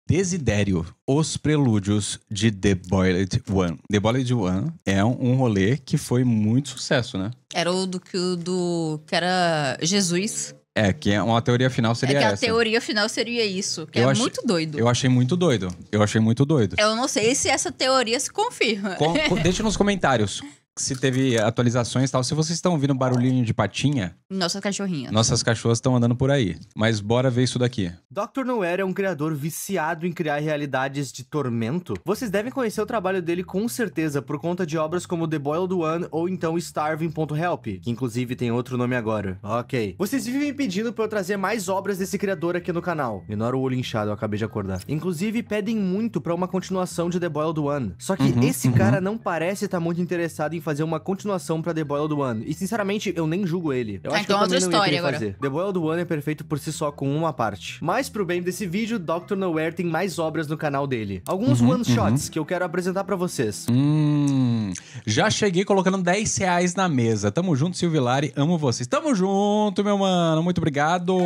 Desidério, os prelúdios de The Boiled One. The Boiled One é um rolê que foi muito sucesso, né? Era o que era Jesus. É, que uma teoria final seria essa. A teoria final seria isso, que muito doido. Eu achei muito doido. Eu não sei se essa teoria se confirma. Deixa nos comentários se teve atualizações e tal. Se vocês estão ouvindo barulhinho de patinha... Nossas cachorrinhas. Nossas cachorras estão andando por aí. Mas bora ver isso daqui. Dr. Nowhere é um criador viciado em criar realidades de tormento. Vocês devem conhecer o trabalho dele com certeza por conta de obras como The Boiled One ou então Starving.help, que inclusive tem outro nome agora. Ok. Vocês vivem pedindo pra eu trazer mais obras desse criador aqui no canal. Ignora o olho inchado, eu acabei de acordar. Inclusive, pedem muito pra uma continuação de The Boiled One. Só que esse cara não parece estar muito interessado em fazer uma continuação pra The Boiled One. E sinceramente, eu nem julgo ele. Eu acho que eu também não ia querer fazer. The Boiled One é perfeito por si só com uma parte. Mas pro bem desse vídeo, Dr. Nowhere tem mais obras no canal dele. Alguns one-shots que eu quero apresentar pra vocês. Já cheguei colocando R$10 na mesa. Tamo junto, Silvilari. Amo vocês. Tamo junto, meu mano. Muito obrigado.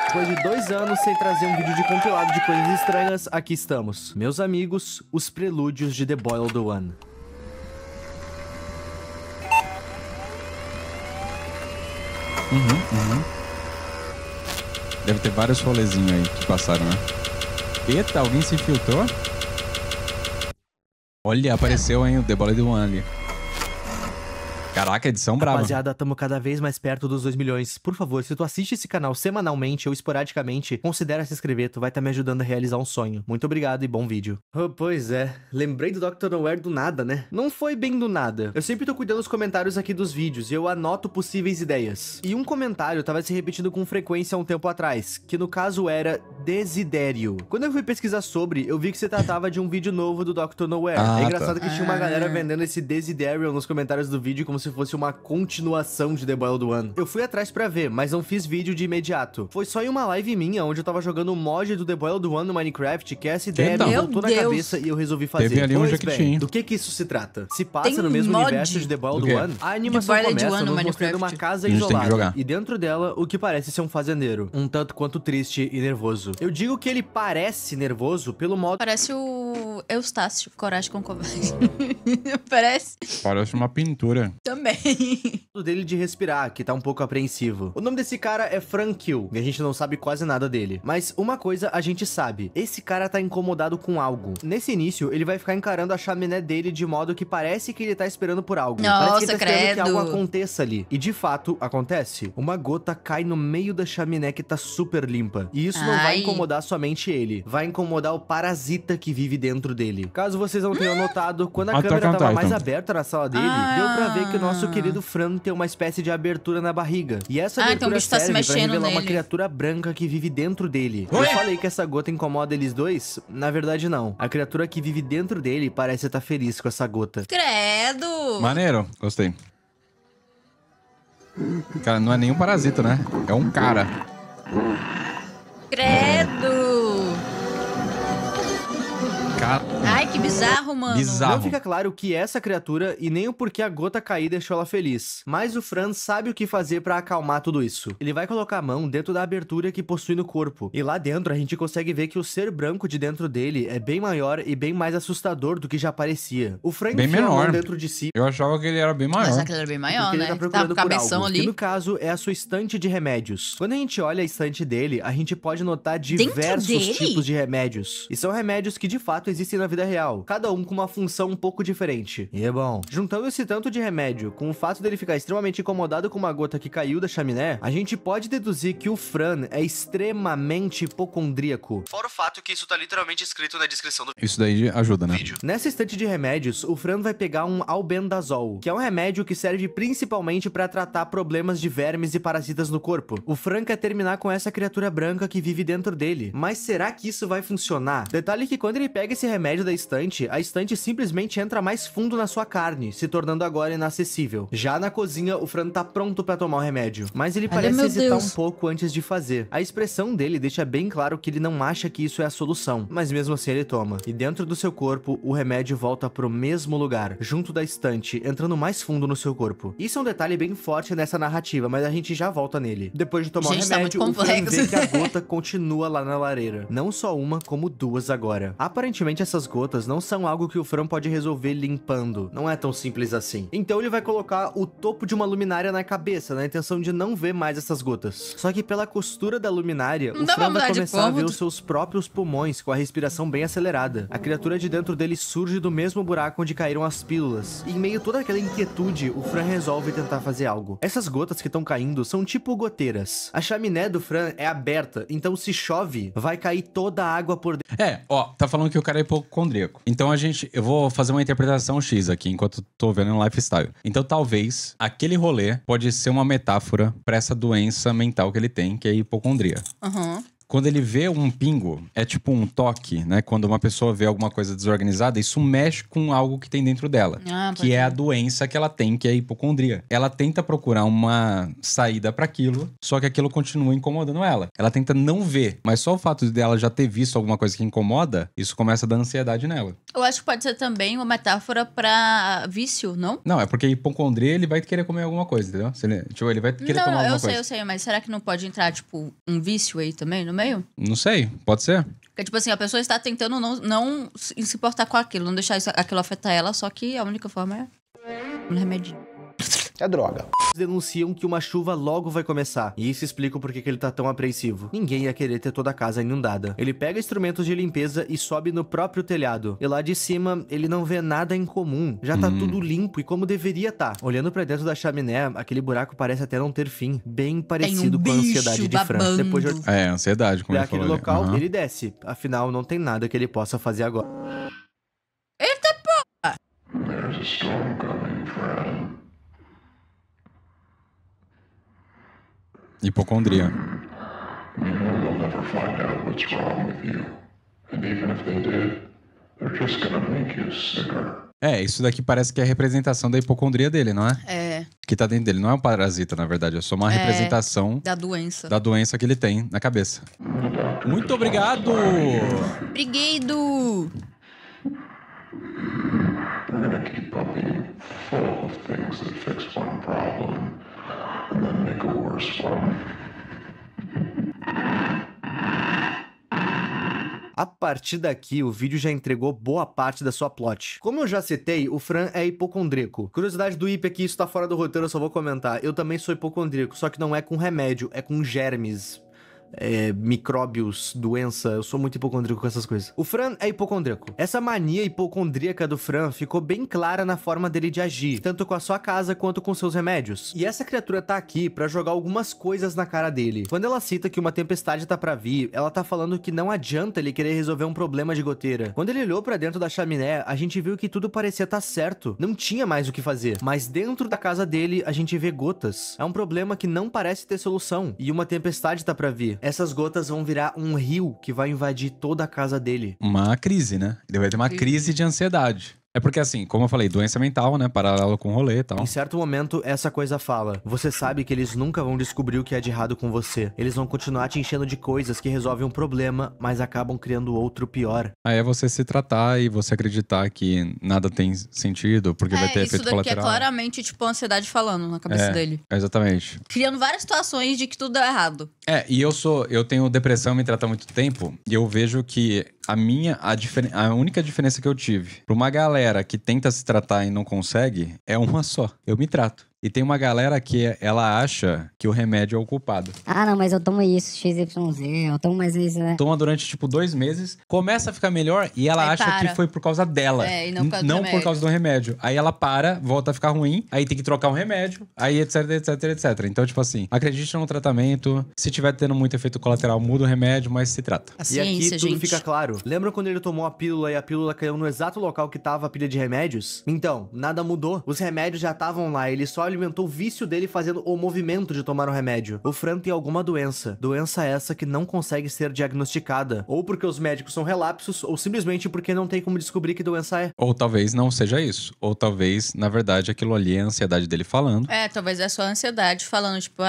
Depois de 2 anos sem trazer um vídeo de compilado de coisas estranhas, aqui estamos. Meus amigos, os prelúdios de The Boiled One. Deve ter vários rolezinhos aí que passaram, né? Eita, alguém se infiltrou? Olha, apareceu, hein, o The Boiled One ali. Caraca, edição brava. Rapaziada, tamo cada vez mais perto dos 2 milhões. Por favor, se tu assiste esse canal semanalmente ou esporadicamente, considera se inscrever, tu vai estar me ajudando a realizar um sonho. Muito obrigado e bom vídeo. Oh, pois é, lembrei do Dr. Nowhere do nada, né? Não foi bem do nada. Eu sempre tô cuidando dos comentários aqui dos vídeos e eu anoto possíveis ideias. E um comentário tava se repetindo com frequência há um tempo atrás, que no caso era Desidério. Quando eu fui pesquisar sobre, eu vi que se tratava de um vídeo novo do Dr. Nowhere. É engraçado que tinha uma galera vendendo esse Desidério nos comentários do vídeo como se fosse uma continuação de The Boiled One. Eu fui atrás pra ver, mas não fiz vídeo de imediato. Foi só em uma live minha, onde eu tava jogando o mod do The Boiled One no Minecraft, que essa ideia me voltou na cabeça e eu resolvi fazer. Teve ali um bem, do que isso se trata? Se passa no mesmo universo de The Boiled One, a animação começa nos mostrando uma casa isolada, e dentro dela, o que parece ser um fazendeiro. Um tanto quanto triste e nervoso. Eu digo que ele parece nervoso pelo modo... Parece o Eustácio, Coragem com Covarde. Parece. Parece uma pintura. Também. dele de respirar, que tá um pouco apreensivo. O nome desse cara é Frank Hill, e a gente não sabe quase nada dele. Mas uma coisa a gente sabe, esse cara tá incomodado com algo. Nesse início, ele vai ficar encarando a chaminé dele de modo que parece que ele tá esperando por algo. Nossa, parece que ele tá esperando que algo aconteça ali. E de fato, acontece. Uma gota cai no meio da chaminé que tá super limpa. E isso não vai incomodar somente ele. Vai incomodar o parasita que vive dentro dele. Caso vocês não tenham notado, quando a câmera tava mais aberta na sala dele, deu pra ver que o nosso querido Fran tem uma espécie de abertura na barriga. E essa abertura serve pra revelar uma criatura branca que vive dentro dele. Eu falei que essa gota incomoda eles dois? Na verdade, não. A criatura que vive dentro dele parece estar feliz com essa gota. Credo! Maneiro, gostei. Cara, não é nenhum parasita, né? É um cara. Credo! Ai, que bizarro, mano. Bizarro. Não fica claro o que é essa criatura e nem o porquê a gota cair deixou ela feliz. Mas o Franz sabe o que fazer pra acalmar tudo isso. Ele vai colocar a mão dentro da abertura que possui no corpo. E lá dentro a gente consegue ver que o ser branco de dentro dele é bem maior e bem mais assustador do que já parecia. O Frank bem menor dentro de si. Eu achava que ele era bem maior. Mas que ele era bem maior, né? Ele tá procurando por algo, ali. que no caso é a sua estante de remédios. Quando a gente olha a estante dele, a gente pode notar diversos tipos de remédios. E são remédios que de fato existem na vida real. Cada um com uma função um pouco diferente. E é bom. Juntando esse tanto de remédio com o fato dele ficar extremamente incomodado com uma gota que caiu da chaminé, a gente pode deduzir que o Fran é extremamente hipocondríaco. Fora o fato que isso tá literalmente escrito na descrição do Isso daí ajuda, né? vídeo. Nessa estante de remédios, o Fran vai pegar um albendazol, que é um remédio que serve principalmente pra tratar problemas de vermes e parasitas no corpo. O Fran quer terminar com essa criatura branca que vive dentro dele. Mas será que isso vai funcionar? Detalhe que quando ele pega esse remédio da estante, estante, a estante simplesmente entra mais fundo na sua carne, se tornando agora inacessível. Já na cozinha, o Fran tá pronto pra tomar o remédio, mas ele parece meu hesitar Deus. um pouco antes de fazer. A expressão dele deixa bem claro que ele não acha que isso é a solução, mas mesmo assim ele toma. E dentro do seu corpo, o remédio volta pro mesmo lugar, junto da estante, entrando mais fundo no seu corpo. Isso é um detalhe bem forte nessa narrativa, mas a gente já volta nele. Depois de tomar o Gente, tá remédio, muito o Fran complexo. vê que a gota continua lá na lareira. Não só uma, como duas agora. Aparentemente essas gotas não são algo que o Fran pode resolver limpando. Não é tão simples assim. Então ele vai colocar o topo de uma luminária na cabeça, na intenção de não ver mais essas gotas. Só que pela costura da luminária, Não o dá pra Fran vai mudar de começar a ver cômodo? os seus próprios pulmões com a respiração bem acelerada. A criatura de dentro dele surge do mesmo buraco onde caíram as pílulas. E em meio a toda aquela inquietude, o Fran resolve tentar fazer algo. Essas gotas que estão caindo são tipo goteiras. A chaminé do Fran é aberta, então se chove, vai cair toda a água por dentro. Tá falando que o cara é hipocondríaco. Então eu vou fazer uma interpretação X aqui, enquanto tô vendo no lifestyle. Então talvez aquele rolê pode ser uma metáfora pra essa doença mental que ele tem, que é a hipocondria. Aham. Quando ele vê um pingo, é tipo um toque, né? Quando uma pessoa vê alguma coisa desorganizada, isso mexe com algo que tem dentro dela. Ah, Que é a doença que ela tem, que é a hipocondria. Ela tenta procurar uma saída pra aquilo, só que aquilo continua incomodando ela. Ela tenta não ver, mas só o fato dela já ter visto alguma coisa que incomoda, isso começa a dar ansiedade nela. Eu acho que pode ser também uma metáfora pra vício, não? Não, é porque a hipocondria, ele vai querer comer alguma coisa, entendeu? Ele vai querer tomar alguma coisa. Eu sei, mas será que não pode entrar, tipo, um vício aí também no meio? Não sei, pode ser. Porque, tipo assim, a pessoa está tentando não se importar com aquilo, não deixar aquilo afetar ela, só que a única forma é um remedinho. É droga. Denunciam que uma chuva logo vai começar. E isso explica o porquê que ele tá tão apreensivo. Ninguém ia querer ter toda a casa inundada. Ele pega instrumentos de limpeza e sobe no próprio telhado. E lá de cima, ele não vê nada em comum. Já tá tudo limpo e como deveria tá. Olhando pra dentro da chaminé, aquele buraco parece até não ter fim. Bem parecido com a ansiedade de Fran. babando. Depois de Ansiedade, como olhar ele falou aquele ali. local, Aham. ele desce. Afinal, não tem nada que ele possa fazer agora. There's a storm coming, Fred. Hipocondria. You know they'll never find out what's wrong with you. And even if they did, they're just gonna make you sicker. Isso daqui parece que é a representação da hipocondria dele, não é? É, Que tá dentro dele. Não é um parasita, na verdade. É só uma representação da doença. da doença que ele tem na cabeça. Muito obrigado! Obrigado! They're gonna keep on being full of things that fix one problem and then make a worse one. A partir daqui, o vídeo já entregou boa parte da sua plot. Como eu já citei, o Fran é hipocondríaco. Curiosidade do Ip aqui, isso tá fora do roteiro, eu só vou comentar. Eu também sou hipocondríaco, só que não é com remédio, é com germes. Micróbios, doença, eu sou muito hipocondríaco com essas coisas. O Fran é hipocondríaco. Essa mania hipocondríaca do Fran ficou bem clara na forma dele de agir, tanto com a sua casa quanto com seus remédios. E essa criatura tá aqui pra jogar algumas coisas na cara dele. Quando ela cita que uma tempestade tá pra vir, ela tá falando que não adianta ele querer resolver um problema de goteira. Quando ele olhou pra dentro da chaminé, a gente viu que tudo parecia tá certo. Não tinha mais o que fazer. Mas dentro da casa dele, a gente vê gotas. É um problema que não parece ter solução. E uma tempestade tá pra vir. Essas gotas vão virar um rio que vai invadir toda a casa dele. Uma crise, né? Ele vai ter uma crise de ansiedade. É porque assim, como eu falei, doença mental, né? Paralelo com rolê e tal. Em certo momento, essa coisa fala: você sabe que eles nunca vão descobrir o que é de errado com você. Eles vão continuar te enchendo de coisas que resolvem um problema, mas acabam criando outro pior. Aí é você se tratar e você acreditar que nada tem sentido, porque vai ter isso efeito daqui colateral. é claramente, tipo, a ansiedade falando na cabeça dele. Exatamente. Criando várias situações de que tudo deu errado. E eu tenho depressão, me trato há muito tempo, e eu vejo que a única diferença que eu tive pra uma galera que tenta se tratar e não consegue é uma só. Eu me trato. E tem uma galera que ela acha que o remédio é o culpado. Ah, não, mas eu tomo isso, XYZ, eu tomo mais isso, né? Toma durante, tipo, 2 meses, começa a ficar melhor e ela Aí acha para. que foi por causa dela. E não por causa do Não remédio. por causa do remédio. Aí ela para, volta a ficar ruim, aí tem que trocar um remédio, aí etc, etc, etc. Então, tipo assim, acredite no tratamento. Se tiver tendo muito efeito colateral, muda o remédio, mas se trata. A E ciência, aqui tudo gente. fica claro. Lembra quando ele tomou a pílula e a pílula caiu no exato local que tava a pilha de remédios? Então, nada mudou. Os remédios já estavam lá, ele só alimentou o vício dele fazendo o movimento de tomar o remédio. O Fran tem alguma doença. Doença essa que não consegue ser diagnosticada. Ou porque os médicos são relapsos, ou simplesmente porque não tem como descobrir que doença é. Ou talvez não seja isso. Ou talvez, na verdade, aquilo ali é a ansiedade dele falando. Talvez é só a ansiedade falando, tipo,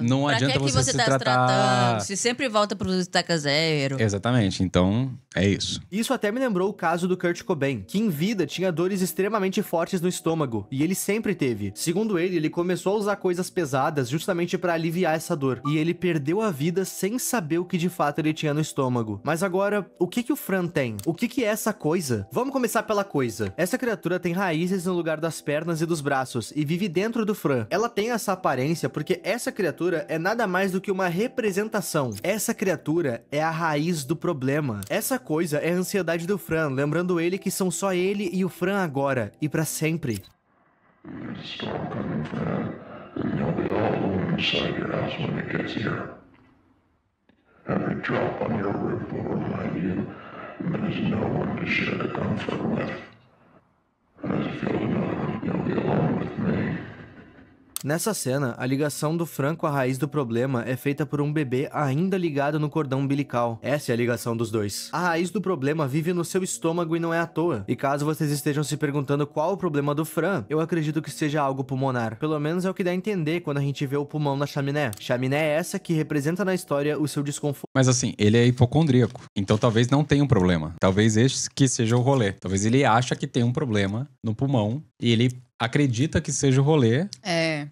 Não pra adianta que você você se tá tratar- tratando? Se sempre volta pro estaca zero. Exatamente. Então, é isso. Isso até me lembrou o caso do Kurt Cobain, que em vida tinha dores extremamente fortes no estômago, e ele sempre teve. Segundo ele começou a usar coisas pesadas justamente pra aliviar essa dor, e ele perdeu a vida sem saber o que de fato ele tinha no estômago. Mas agora, o que o Fran tem? O que é essa coisa? Vamos começar pela coisa. Essa criatura tem raízes no lugar das pernas e dos braços, e vive dentro do Fran. Ela tem essa aparência porque essa criatura é nada mais do que uma representação. Essa criatura é a raiz do problema. Essa coisa é a ansiedade do Fran, lembrando ele que são só ele e o Fran agora, e pra sempre. There's a storm coming, Fran, and you'll be all alone inside your house when it gets here. Every drop on your roof will remind you there's no one to share the comfort with. And as if you'll know, you'll be alone with me. Nessa cena, a ligação do Fran com a raiz do problema é feita por um bebê ainda ligado no cordão umbilical. Essa é a ligação dos dois. A raiz do problema vive no seu estômago e não é à toa. E caso vocês estejam se perguntando qual o problema do Fran, eu acredito que seja algo pulmonar. Pelo menos é o que dá a entender quando a gente vê o pulmão na chaminé. Chaminé é essa que representa na história o seu desconforto. Mas assim, ele é hipocondríaco. Então talvez não tenha um problema. Talvez esse que seja o rolê. Talvez ele acha que tem um problema no pulmão e ele acredita que seja o rolê,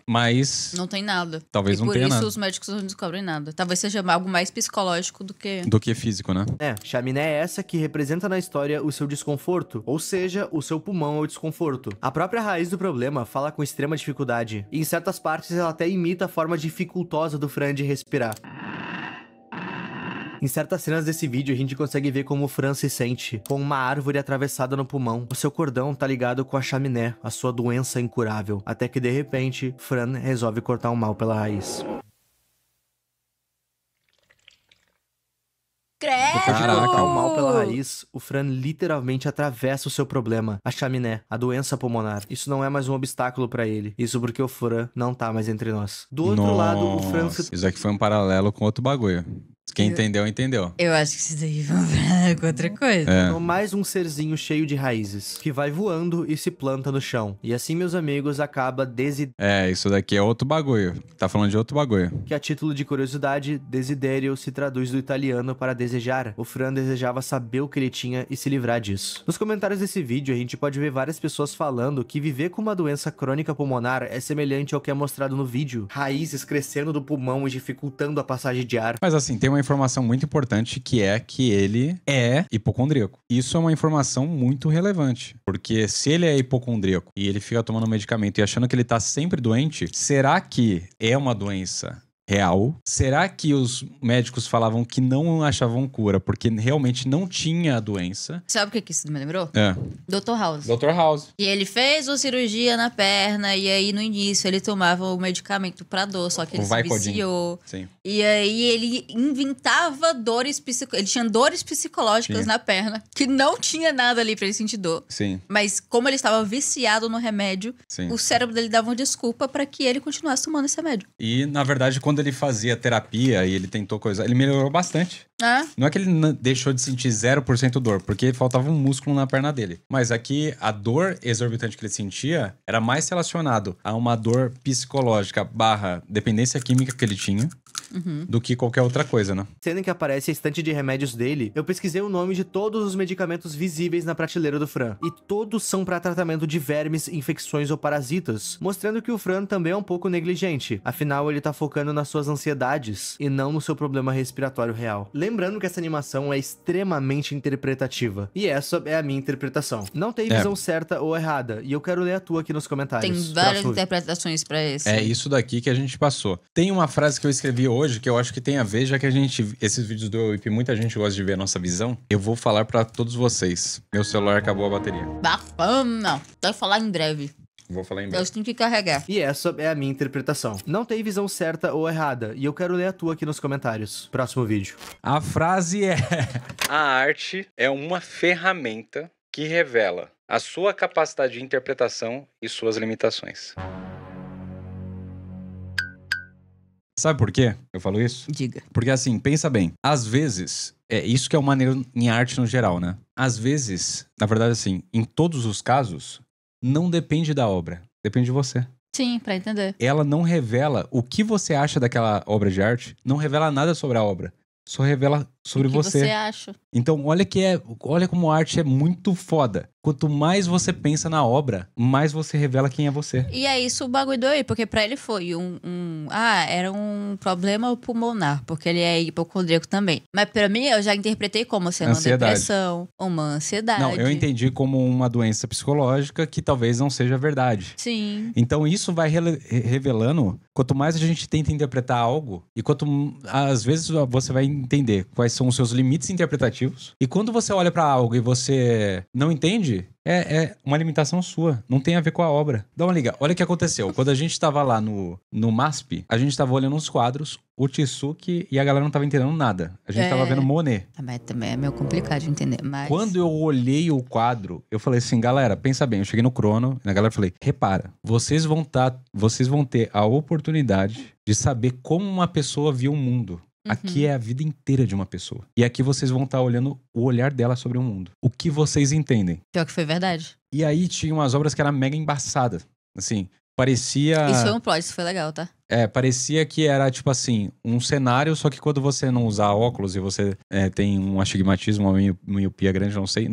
mas Não tem nada. talvez não tenha Por isso nada. os médicos não descobrem nada. Talvez seja algo mais psicológico do que... Físico, né? Chaminé é essa que representa na história o seu desconforto, ou seja, o seu pulmão é o desconforto. A própria raiz do problema fala com extrema dificuldade, e em certas partes ela até imita a forma dificultosa do Fran de respirar. Em certas cenas desse vídeo, a gente consegue ver como o Fran se sente, com uma árvore atravessada no pulmão. O seu cordão tá ligado com a chaminé, a sua doença incurável. Até que, de repente, Fran resolve cortar o mal pela raiz. Depois de Caraca. cortar o mal pela raiz, o Fran literalmente atravessa o seu problema, a chaminé, a doença pulmonar. Isso não é mais um obstáculo pra ele. Isso porque o Fran não tá mais entre nós. Do outro lado, o Fran se... Isso aqui foi um paralelo com outro bagulho. Quem entendeu, entendeu. Eu acho que isso daí vai com outra coisa. tornou mais um serzinho cheio de raízes, que vai voando e se planta no chão. E assim, meus amigos, acaba Isso daqui é outro bagulho. Tá falando de outro bagulho. que a título de curiosidade, desiderio se traduz do italiano para desejar. O Fran desejava saber o que ele tinha e se livrar disso. Nos comentários desse vídeo, a gente pode ver várias pessoas falando que viver com uma doença crônica pulmonar é semelhante ao que é mostrado no vídeo. Raízes crescendo do pulmão e dificultando a passagem de ar. Mas assim, tem uma informação muito importante que é que ele é hipocondríaco. Isso é uma informação muito relevante. Porque se ele é hipocondríaco e ele fica tomando medicamento e achando que ele tá sempre doente, será que é uma doença real? Será que os médicos falavam que não achavam cura porque realmente não tinha a doença? Sabe o que isso me lembrou? É. Dr. House. Dr. House. E ele fez uma cirurgia na perna e aí no início ele tomava o medicamento pra dor, só que ele O se Vicodin. viciou. Sim. E aí ele inventava dores psicológicas. Ele tinha dores psicológicas Tinha. na perna, que não tinha nada ali pra ele sentir dor. Sim. Mas como ele estava viciado no remédio, Sim. o cérebro dele dava uma desculpa pra que ele continuasse tomando esse remédio. E, na verdade, quando ele fazia terapia e ele tentou coisa, ele melhorou bastante. Ah, Não é que ele deixou de sentir 0% dor, porque faltava um músculo na perna dele. Mas aqui, a dor exorbitante que ele sentia era mais relacionado a uma dor psicológica / dependência química que ele tinha do que qualquer outra coisa, né? Cena em que aparece a estante de remédios dele, eu pesquisei o nome de todos os medicamentos visíveis na prateleira do Fran. E todos são para tratamento de vermes, infecções ou parasitas, mostrando que o Fran também é um pouco negligente. Afinal, ele tá focando nas suas ansiedades e não no seu problema respiratório real. Lembrando que essa animação é extremamente interpretativa. E essa é a minha interpretação. Não tem visão certa ou errada, e eu quero ler a tua aqui nos comentários. tem várias Próximo interpretações pra esse. É isso daqui que a gente passou. Tem uma frase que eu escrevi hoje que eu acho que tem a ver, já que esses vídeos do WIP, muita gente gosta de ver a nossa visão. Eu vou falar pra todos vocês. Meu celular acabou a bateria. Bacana! Vai falar em breve. Vou falar em Eu breve. tenho que carregar. E essa é a minha interpretação. Não tem visão certa ou errada, e eu quero ler a tua aqui nos comentários. Próximo vídeo. A frase é: a arte é uma ferramenta que revela a sua capacidade de interpretação e suas limitações. Sabe por quê eu falo isso? Diga. Porque assim, pensa bem. Às vezes, isso que é o maneiro em arte no geral, né? Às vezes, na verdade assim, em todos os casos, não depende da obra. Depende de você. Sim, pra entender. Ela não revela o que você acha daquela obra de arte, não revela nada sobre a obra. Só revela sobre O que você acha? Então, olha como a arte é muito foda. Quanto mais você pensa na obra, mais você revela quem é você. E é isso o bagulho do aí, porque pra ele foi era um problema pulmonar, porque ele é hipocondríaco também. Mas pra mim, eu já interpretei como sendo uma depressão, uma ansiedade. Não, eu entendi como uma doença psicológica que talvez não seja verdade. Sim. Então, isso vai revelando, quanto mais a gente tenta interpretar algo, e às vezes você vai entender quais são os seus limites interpretativos. E quando você olha pra algo e você não entende, é uma limitação sua. Não tem a ver com a obra. Dá uma liga. Olha o que aconteceu. Quando a gente tava lá no MASP, a gente tava olhando uns quadros, o Tisuki e a galera não tava entendendo nada. A gente tava vendo Monet. Mas também é meio complicado de entender. Mas... Quando eu olhei o quadro, eu falei assim, galera, pensa bem. Eu cheguei no Crono, na galera falei, repara, vocês vão ter a oportunidade de saber como uma pessoa viu o mundo. Aqui é a vida inteira de uma pessoa. E aqui vocês vão estar olhando o olhar dela sobre o mundo. O que vocês entendem. Pior que foi verdade. E aí tinha umas obras que eram mega embaçadas. Assim, parecia... Isso foi um plot, isso foi legal, tá? Parecia que era, tipo assim, um cenário, só que quando você não usar óculos e você tem um astigmatismo, uma miopia grande, não sei,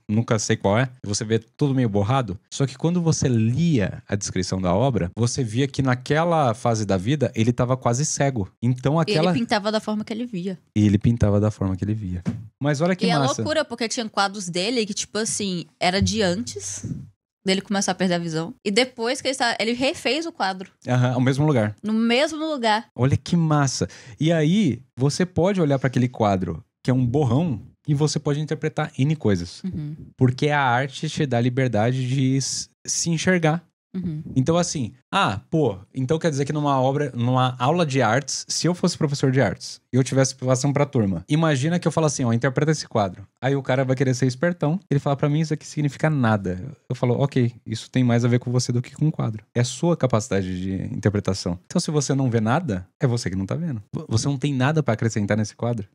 nunca sei qual é, você vê tudo meio borrado. Só que quando você lia a descrição da obra, você via que naquela fase da vida, ele tava quase cego. Então aquela... Ele pintava da forma que ele via. E ele pintava da forma que ele via. Mas olha que massa. E é loucura, porque tinha quadros dele que, tipo assim, era de antes dele começar a perder a visão. E depois que ele refez o quadro. Ao mesmo lugar. No mesmo lugar. Olha que massa. E aí, você pode olhar para aquele quadro, que é um borrão, e você pode interpretar N coisas. Porque a arte te dá a liberdade de se enxergar. Então assim, então quer dizer que numa aula de artes, se eu fosse professor de artes e eu tivesse passando pra turma, imagina que eu falo assim, interpreta esse quadro. Aí o cara vai querer ser espertão, ele fala pra mim, isso aqui significa nada. Eu falo, ok, isso tem mais a ver com você do que com o quadro. É a sua capacidade de interpretação. Então se você não vê nada, é você que não tá vendo. Você não tem nada pra acrescentar nesse quadro.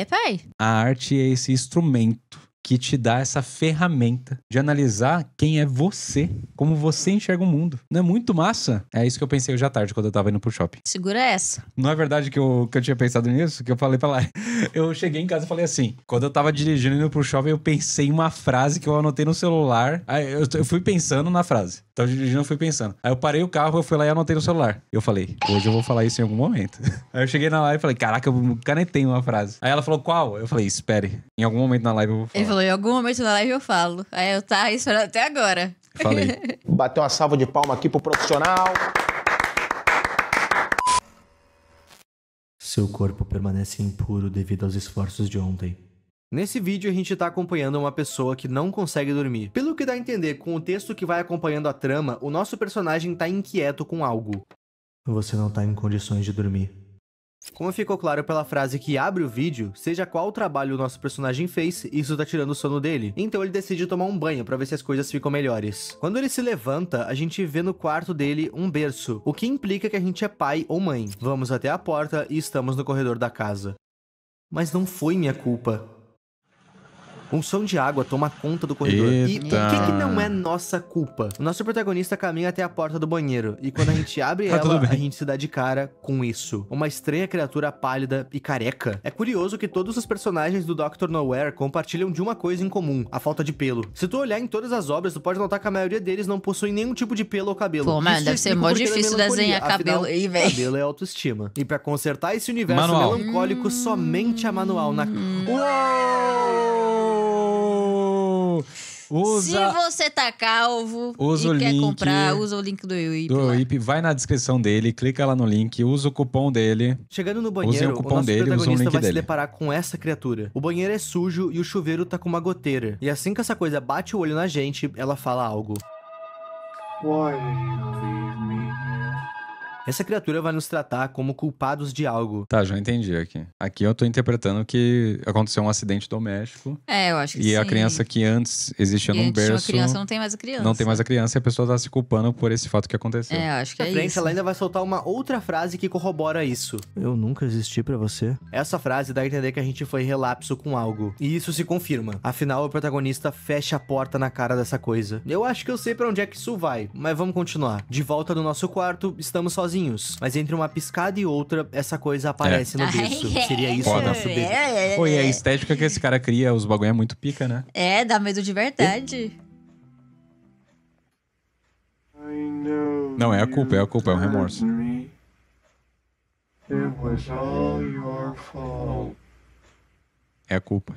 Pai. A arte é esse instrumento que te dá essa ferramenta de analisar quem é você, como você enxerga o mundo. Não é muito massa? É isso que eu pensei hoje à tarde, quando eu tava indo pro shopping. Segura essa. Não é verdade que eu tinha pensado nisso? Que eu falei pra lá. Eu cheguei em casa e falei assim, quando eu tava dirigindo indo pro shopping, eu pensei em uma frase que eu anotei no celular. Aí eu fui pensando na frase. Tava dirigindo, eu fui pensando. Aí eu parei o carro, eu fui lá e anotei no celular. Eu falei, hoje eu vou falar isso em algum momento. Aí eu cheguei na live e falei, caraca, eu canetei uma frase. Aí ela falou, qual? Eu falei, espere. Em algum momento na live eu vou falar. Ele falou, em algum momento na live eu falo. Aí eu tava esperando até agora. Falei. Bateu uma salva de palma aqui pro profissional. Seu corpo permanece impuro devido aos esforços de ontem. Nesse vídeo a gente tá acompanhando uma pessoa que não consegue dormir. Pelo que dá a entender, com o texto que vai acompanhando a trama, o nosso personagem tá inquieto com algo. Você não tá em condições de dormir. Como ficou claro pela frase que abre o vídeo, seja qual trabalho o nosso personagem fez, isso tá tirando o sono dele. Então ele decide tomar um banho pra ver se as coisas ficam melhores. Quando ele se levanta, a gente vê no quarto dele um berço, o que implica que a gente é pai ou mãe. Vamos até a porta e estamos no corredor da casa. Mas não foi minha culpa. Um som de água toma conta do corredor. E o que não é nossa culpa? O nosso protagonista caminha até a porta do banheiro, e quando a gente abre ela, a gente se dá de cara com isso. Uma estranha criatura pálida e careca. É curioso que todos os personagens do Dr. Nowhere compartilham de uma coisa em comum, a falta de pelo. Se tu olhar em todas as obras, tu pode notar que a maioria deles não possuem nenhum tipo de pelo ou cabelo. Pô, mano, deve ser mó difícil desenhar cabelo aí, velho. Cabelo é autoestima. E pra consertar esse universo melancólico, somente a manual na... Se você tá calvo e quer comprar, usa o link do IP. Vai na descrição dele, clica lá no link, usa o cupom dele. Chegando no banheiro, o nosso protagonista vai se deparar com essa criatura. O banheiro é sujo e o chuveiro tá com uma goteira. E assim que essa coisa bate o olho na gente, ela fala algo. Why did you leave me here? Essa criatura vai nos tratar como culpados de algo. Tá, já entendi aqui. Aqui eu tô interpretando que aconteceu um acidente doméstico. Eu acho que sim. E a criança que antes existia num berço... Uma criança, não tem mais a criança. Não tem mais a criança e a pessoa tá se culpando por esse fato que aconteceu. Eu acho que Na frente, ela ainda vai soltar uma outra frase que corrobora isso. Eu nunca existi pra você. Essa frase dá a entender que a gente foi relapso com algo. E isso se confirma. Afinal, o protagonista fecha a porta na cara dessa coisa. Eu acho que eu sei pra onde é que isso vai, mas vamos continuar. De volta no nosso quarto, estamos sozinhos. Mas entre uma piscada e outra, essa coisa aparece no berço. Seria isso o nosso bebê. Pô, e a estética que esse cara cria, os bagulho é muito pica, né? Dá medo de verdade. Não, é a culpa, é um remorso. É a culpa.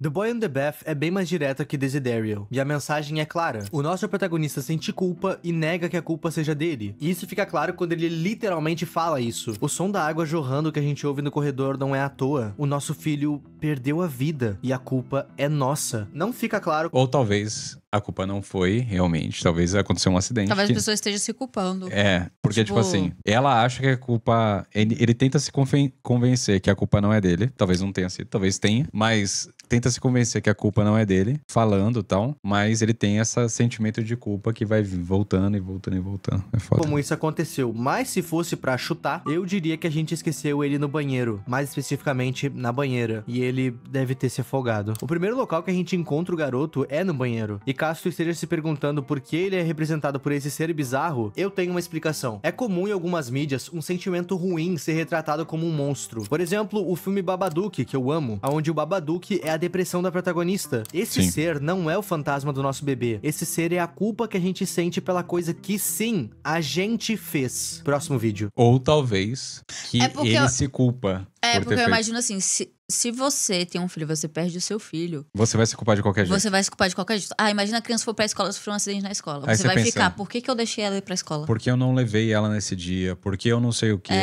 The Boy and the Bath é bem mais direta que Desiderial, e a mensagem é clara. O nosso protagonista sente culpa e nega que a culpa seja dele. E isso fica claro quando ele literalmente fala isso. O som da água jorrando que a gente ouve no corredor não é à toa. O nosso filho perdeu a vida e a culpa é nossa. Não fica claro... Ou talvez a culpa não foi realmente, talvez aconteceu um acidente. Talvez a pessoa esteja se culpando. Porque tipo assim, ela acha que a culpa... Ele tenta se convencer que a culpa não é dele. Talvez não tenha sido, talvez tenha, mas... Tenta se convencer que a culpa não é dele, falando e tal, mas ele tem esse sentimento de culpa que vai voltando e voltando e voltando. É foda. Como isso aconteceu, mas se fosse pra chutar, eu diria que a gente esqueceu ele no banheiro, mais especificamente na banheira, e ele deve ter se afogado. O primeiro local que a gente encontra o garoto é no banheiro, e caso tu esteja se perguntando por que ele é representado por esse ser bizarro, eu tenho uma explicação. É comum em algumas mídias um sentimento ruim ser retratado como um monstro. Por exemplo, o filme Babadook, que eu amo, onde o Babadook é a depressão da protagonista. Esse ser não é o fantasma do nosso bebê. Esse ser é a culpa que a gente sente pela coisa que, sim, a gente fez. Próximo vídeo. Ou talvez que ele se culpa. Porque eu imagino assim, se você tem um filho, você perde o seu filho. Você vai se culpar de qualquer jeito. Você vai se culpar de qualquer jeito. Imagina a criança for pra escola, sofreu um acidente na escola. Aí você vai ficar, por que eu deixei ela ir pra escola? Por que eu não levei ela nesse dia? Por que eu não sei o quê?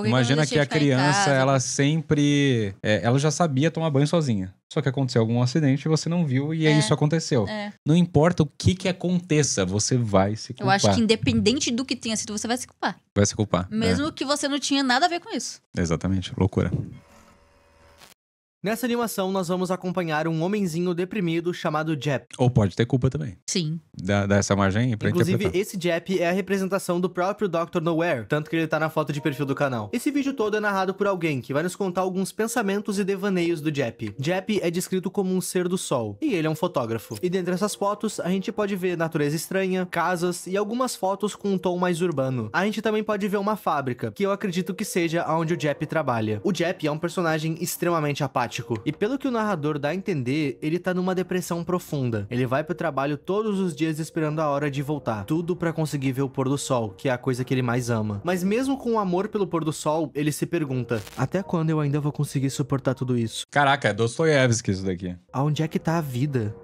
Imagina que a criança, ela sempre... ela já sabia tomar banho sozinha. Só que aconteceu algum acidente e você não viu e isso aconteceu. Não importa o que aconteça, você vai se culpar. Eu acho que independente do que tenha sido, você vai se culpar. Vai se culpar. Mesmo que você não tinha nada a ver com isso. Exatamente, loucura. Nessa animação, nós vamos acompanhar um homenzinho deprimido chamado Jep. Ou pode ter culpa também. Sim. Dá essa margem pra Inclusive, interpretar. esse Jep é a representação do próprio Dr. Nowhere, tanto que ele tá na foto de perfil do canal. Esse vídeo todo é narrado por alguém que vai nos contar alguns pensamentos e devaneios do Jep. Jep é descrito como um ser do sol, e ele é um fotógrafo. E dentre essas fotos, a gente pode ver natureza estranha, casas e algumas fotos com um tom mais urbano. A gente também pode ver uma fábrica, que eu acredito que seja onde o Jep trabalha. O Jep é um personagem extremamente apático. E pelo que o narrador dá a entender, ele tá numa depressão profunda. Ele vai pro trabalho todos os dias esperando a hora de voltar. Tudo pra conseguir ver o pôr do sol, que é a coisa que ele mais ama. Mas mesmo com o amor pelo pôr do sol, ele se pergunta: até quando eu ainda vou conseguir suportar tudo isso? Caraca, é Dostoiévski isso daqui. Aonde é que tá a vida?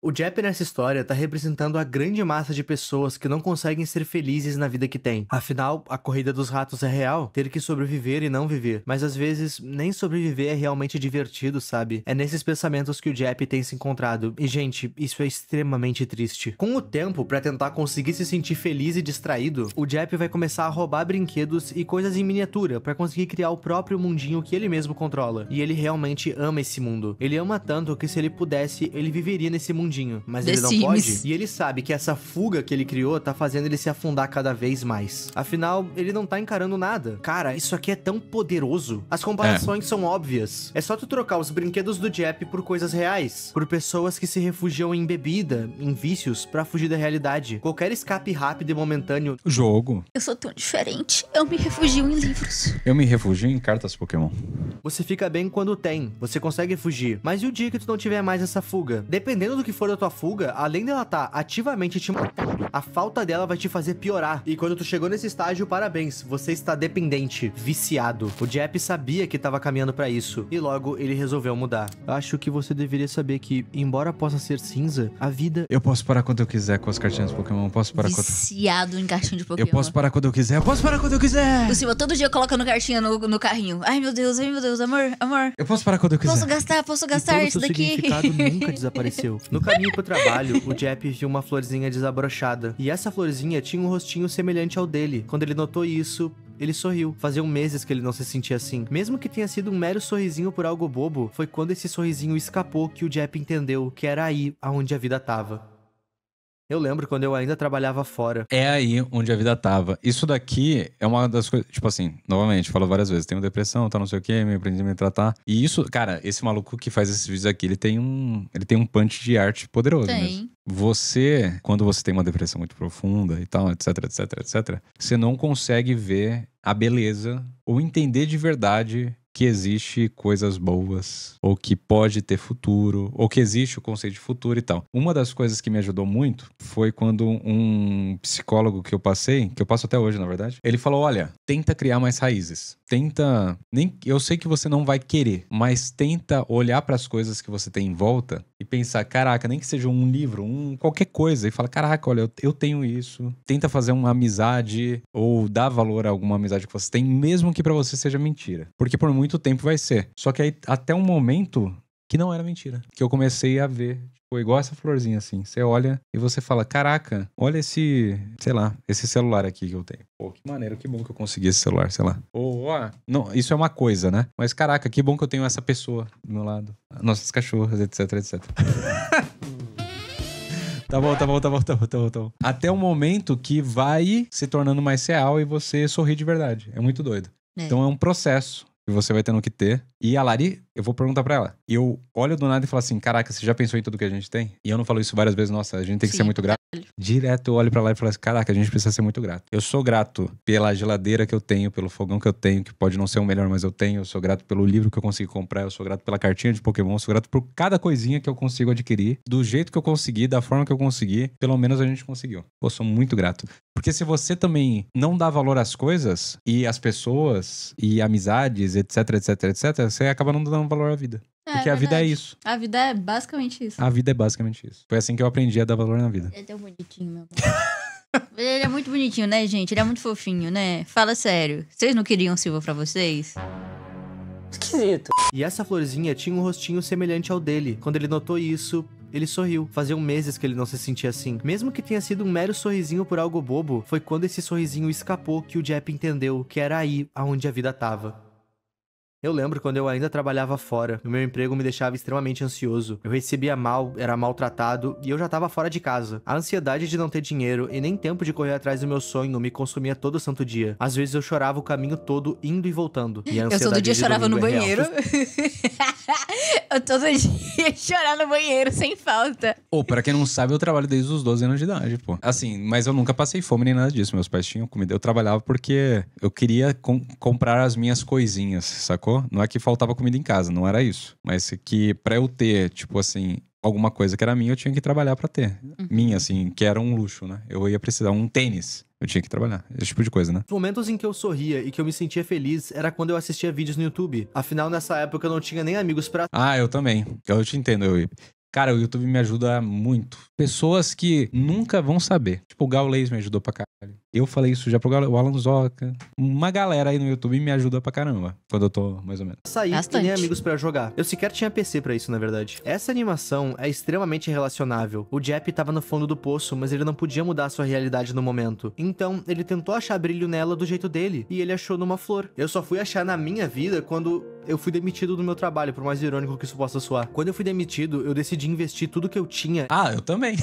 O Jep nessa história tá representando a grande massa de pessoas que não conseguem ser felizes na vida que tem. Afinal, a corrida dos ratos é real, ter que sobreviver e não viver. Mas às vezes, nem sobreviver é realmente divertido, sabe? É nesses pensamentos que o Jep tem se encontrado. E, gente, isso é extremamente triste. Com o tempo, pra tentar conseguir se sentir feliz e distraído, o Jep vai começar a roubar brinquedos e coisas em miniatura pra conseguir criar o próprio mundinho que ele mesmo controla. E ele realmente ama esse mundo. Ele ama tanto que se ele pudesse, ele viveria nesse mundinho. Mas ele não pode. E ele sabe que essa fuga que ele criou tá fazendo ele se afundar cada vez mais. Afinal, ele não tá encarando nada. Cara, isso aqui é tão poderoso. As comparações são óbvias. É só tu trocar os brinquedos do Jep por coisas reais. Por pessoas que se refugiam em bebida, em vícios, pra fugir da realidade. Qualquer escape rápido e momentâneo. Jogo. Eu sou tão diferente. Eu me refugio em livros. Eu me refugio em cartas Pokémon. Você fica bem quando tem. Você consegue fugir. Mas e o dia que tu não tiver mais essa fuga? Dependendo do que for da tua fuga, além dela tá ativamente te matando, a falta dela vai te fazer piorar. E quando tu chegou nesse estágio, parabéns, você está dependente, viciado. O Jep sabia que tava caminhando pra isso, e logo ele resolveu mudar. Acho que você deveria saber que, embora possa ser cinza, a vida... Eu posso parar quando eu quiser com as cartinhas Pokémon, posso parar quando... Viciado em cartinha de Pokémon. Eu posso parar quando eu quiser, eu posso parar quando eu quiser! O Silva todo dia colocando cartinha no carrinho. Ai meu Deus, amor, amor. Eu posso parar quando eu quiser. Posso gastar e todo isso seu daqui. significado nunca desapareceu. No caminho pro trabalho, o Jepp viu uma florzinha desabrochada. E essa florzinha tinha um rostinho semelhante ao dele. Quando ele notou isso, ele sorriu. Faziam meses que ele não se sentia assim. Mesmo que tenha sido um mero sorrisinho por algo bobo, foi quando esse sorrisinho escapou que o Jepp entendeu que era aí aonde a vida tava. Eu lembro quando eu ainda trabalhava fora. É aí onde a vida tava. Isso daqui é uma das coisas... Tipo assim, novamente, falo várias vezes. Tenho depressão, tá não sei o quê, me aprendi a me tratar. E isso, cara, esse maluco que faz esses vídeos aqui, ele tem um punch de arte poderoso mesmo. Você, quando você tem uma depressão muito profunda e tal, etc, etc, etc, você não consegue ver a beleza ou entender de verdade que existe coisas boas, ou que pode ter futuro, ou que existe o conceito de futuro e tal. Uma das coisas que me ajudou muito foi quando um psicólogo que eu passo até hoje, na verdade, ele falou, olha, tenta criar mais raízes. Eu sei que você não vai querer, mas tenta olhar para as coisas que você tem em volta e pensar, caraca, nem que seja um livro, qualquer coisa, e fala, caraca, olha, eu tenho isso. Tenta fazer uma amizade ou dar valor a alguma amizade que você tem, mesmo que pra você seja mentira. Porque por muito tempo vai ser. Só que aí, até um momento que não era mentira. Que eu comecei a ver, tipo, igual essa florzinha assim. Você olha e você fala, caraca, olha esse celular aqui que eu tenho. Pô, que maneiro, que bom que eu consegui esse celular, sei lá. Não, isso é uma coisa, né? Mas caraca, que bom que eu tenho essa pessoa do meu lado. Nossas cachorras, etc, etc. Tá bom. Até o momento que vai se tornando mais real e você sorri de verdade. É muito doido. Então é um processo que você vai tendo que ter. E a Lari, eu vou perguntar pra ela. E eu olho do nada e falo assim, caraca, você já pensou em tudo que a gente tem? E eu não falo isso várias vezes, nossa, a gente tem que ser muito grato. Direto eu olho pra lá e falo assim, caraca, a gente precisa ser muito grato. Eu sou grato pela geladeira que eu tenho, pelo fogão que eu tenho, que pode não ser o melhor, mas eu tenho. Eu sou grato pelo livro que eu consigo comprar, eu sou grato pela cartinha de Pokémon, eu sou grato por cada coisinha que eu consigo adquirir, do jeito que eu consegui, da forma que eu consegui, pelo menos a gente conseguiu. Pô, sou muito grato. Porque se você também não dá valor às coisas, e às pessoas, e amizades, etc, etc, etc, você acaba não dando valor à vida. Porque a vida é isso. A vida é basicamente isso. A vida é basicamente isso. Foi assim que eu aprendi a dar valor na vida. Ele é tão bonitinho, meu amor. Ele é muito bonitinho, né, gente? Ele é muito fofinho, né? Fala sério. Vocês não queriam Silva pra vocês? Esquisito. E essa florzinha tinha um rostinho semelhante ao dele. Quando ele notou isso, ele sorriu. Faziam meses que ele não se sentia assim. Mesmo que tenha sido um mero sorrisinho por algo bobo, foi quando esse sorrisinho escapou que o Jepp entendeu que era aí aonde a vida tava. Eu lembro quando eu ainda trabalhava fora, o meu emprego me deixava extremamente ansioso. Eu recebia mal, era maltratado e eu já tava fora de casa. A ansiedade de não ter dinheiro e nem tempo de correr atrás do meu sonho me consumia todo santo dia. Às vezes eu chorava o caminho todo, indo e voltando. E a ansiedade eu todo dia chorava no banheiro. Eu todo dia chorava no banheiro, sem falta. Pra quem não sabe, eu trabalho desde os 12 anos de idade, pô. Assim, mas eu nunca passei fome nem nada disso. Meus pais tinham comida. Eu trabalhava porque eu queria comprar as minhas coisinhas, sacou? Não é que faltava comida em casa, não era isso. Mas que pra eu ter, tipo assim, alguma coisa que era minha, eu tinha que trabalhar pra ter. Minha, assim, que era um luxo, né? Eu ia precisar um tênis. Eu tinha que trabalhar. Esse tipo de coisa, né? Os momentos em que eu sorria e que eu me sentia feliz era quando eu assistia vídeos no YouTube. Afinal, nessa época eu não tinha nem amigos pra... Eu também. Eu te entendo, Cara, o YouTube me ajuda muito. Pessoas que nunca vão saber. Tipo, o Gaules me ajudou pra caralho. Eu falei isso já pro o Alan Zoca. Uma galera aí no YouTube me ajuda pra caramba. Quando eu tô, mais ou menos. Saí e nem amigos pra jogar. Eu sequer tinha PC pra isso, na verdade. Essa animação é extremamente relacionável. O Jepp tava no fundo do poço, mas ele não podia mudar sua realidade no momento. Então, ele tentou achar brilho nela do jeito dele. E ele achou numa flor. Eu só fui achar na minha vida quando eu fui demitido do meu trabalho, por mais irônico que isso possa soar. Quando eu fui demitido, eu decidi investir tudo que eu tinha. Eu também.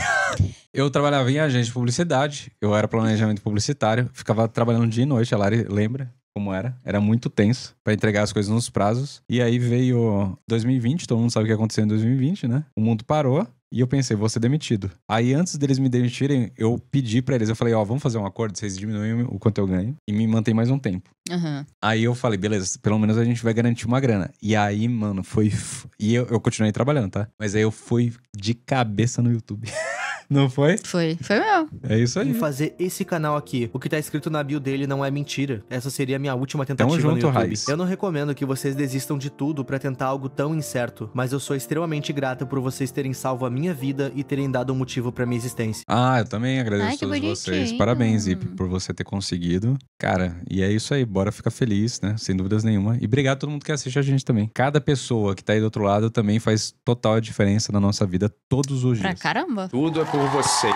Eu trabalhava em agência de publicidade. Eu era planejamento publicitário. Ficava trabalhando dia e noite. A Lari lembra como era. Era muito tenso pra entregar as coisas nos prazos. E aí veio 2020. Todo mundo sabe o que aconteceu em 2020, né? O mundo parou. E eu pensei, vou ser demitido. Aí antes deles me demitirem, eu pedi pra eles. Eu falei, vamos fazer um acordo. Vocês diminuem o quanto eu ganho. E me mantém mais um tempo. Aí eu falei, beleza, pelo menos a gente vai garantir uma grana. E aí, mano, foi... E eu continuei trabalhando, tá? Mas aí eu fui de cabeça no YouTube. Não foi? Foi meu. É isso aí. Em fazer esse canal aqui. O que tá escrito na bio dele não é mentira. Essa seria a minha última tentativa Tamo junto, no YouTube. Raiz. Eu não recomendo que vocês desistam de tudo pra tentar algo tão incerto, mas eu sou extremamente grata por vocês terem salvo a minha vida e terem dado um motivo pra minha existência. Ah, eu também agradeço Ai, a que todos vocês. bonitinho. Parabéns, Zip, por você ter conseguido. Cara, e é isso aí. Bora ficar feliz, né? Sem dúvidas nenhuma. E obrigado a todo mundo que assiste a gente também. Cada pessoa que tá aí do outro lado também faz total diferença na nossa vida todos os Pra dias. caramba. Tudo é por vocês.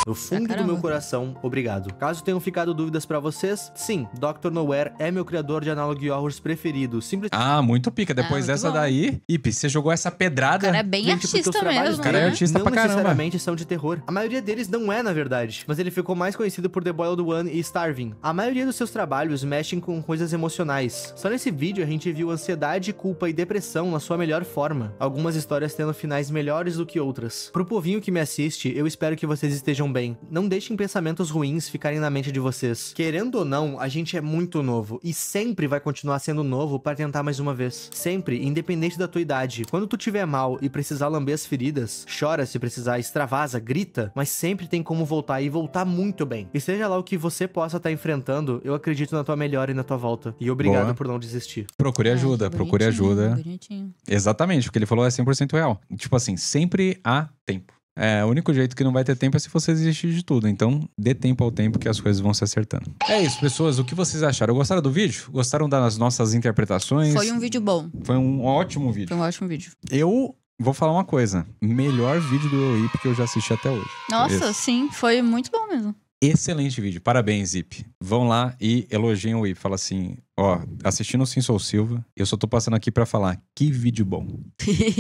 No fundo do caramba. meu coração, obrigado. Caso tenham ficado dúvidas pra vocês, sim, Dr. Nowhere é meu criador de Analog Horrors preferido. Ah, muito pica. Depois muito dessa bom. daí, Ipe, você jogou essa pedrada. O cara é bem Gente, porque os artista trabalhos mesmo, cara é né? artista não pra caramba. necessariamente são de terror. A maioria deles não é, na verdade. Mas ele ficou mais conhecido por The Boiled One e Starving. A maioria dos seus trabalhos mexem com coisas emocionais. Só nesse vídeo a gente viu ansiedade, culpa e depressão na sua melhor forma. Algumas histórias tendo finais melhores do que outras. Pro povinho que me assiste, eu espero que vocês estejam bem. Não deixem pensamentos ruins ficarem na mente de vocês. Querendo ou não, a gente é muito novo. E sempre vai continuar sendo novo pra tentar mais uma vez. Sempre, independente da tua idade. Quando tu tiver mal e precisar lamber as feridas, chora se precisar, extravasa, grita, mas sempre tem como voltar e voltar muito bem. E seja lá o que você possa estar enfrentando, eu acredito na tua melhora e na tua volta. E obrigado Boa. por não desistir. Procure ajuda, Ai, que procure bonitinho, ajuda. Bonitinho. Exatamente, o que ele falou é 100% real. Tipo assim, sempre há tempo. É, o único jeito que não vai ter tempo é se você desistir de tudo. Então, dê tempo ao tempo que as coisas vão se acertando. É isso, pessoas. O que vocês acharam? Gostaram do vídeo? Gostaram das nossas interpretações? Foi um vídeo bom. Foi um ótimo vídeo. Foi um ótimo vídeo. Eu vou falar uma coisa. Melhor vídeo do EUIP que eu já assisti até hoje. Nossa, Esse. sim, foi muito bom mesmo. Excelente vídeo. Parabéns, Zip. Vão lá e elogiem o EUIP. Fala assim, ó, assistindo o Sim Sou Silva, eu só tô passando aqui pra falar que vídeo bom.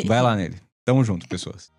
Vai lá nele. Tamo junto, pessoas.